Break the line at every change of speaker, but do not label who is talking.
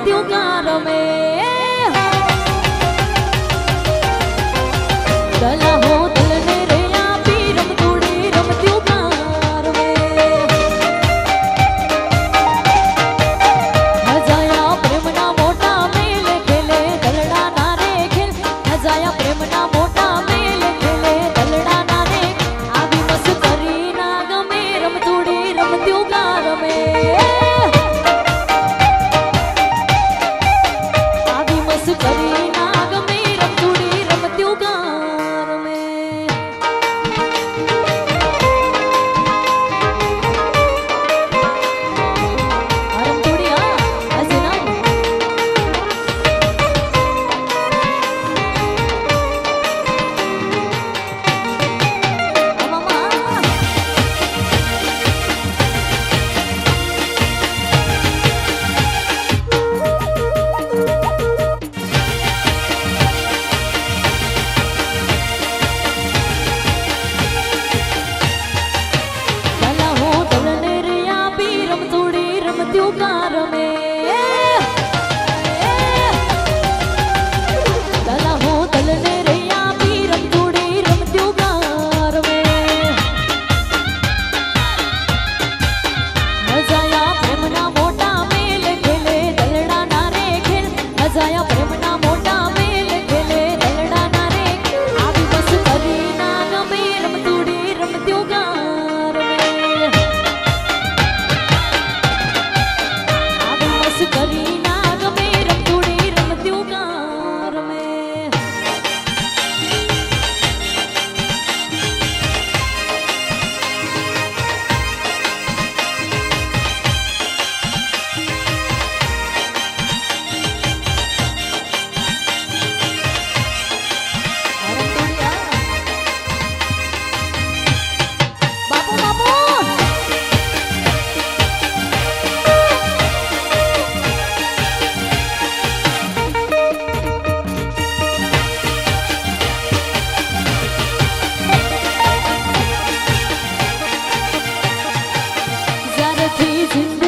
રમત્યું કા રમે દલા હો દલને રે આપી રમતુડી રમત્યું કા રમે હજાયા પ્રેમના મોટા મેલ ખેલે દલડા ના રે ખેલ હજાયા પ્રેમના મોટા મેલ ખેલે દલડા ના રે આવી મસ્ત કરી ના ગમે રમતુડી રમત્યું કા રમે કરી ના ગમે રમતુડી રમત્યું કા રમે રમતુડી હા હસના રમત્યું કા રમે દલા હો દલને રે આપી રમતુડી રમત્યું કા રમે હજાયા પ્રેમના મોટા મેલ ખેલે દલડા ના રે ખેલ હજાયા પ્રેમના મોટા મેલ ખેલે દલડા ના રે આવી બસ કરી ના ગમે રમતુડી રમત્યું કા કરી ના ગમે રમતુડી રમત્યું કા રમે બાપુ બાપુ જ્યારથી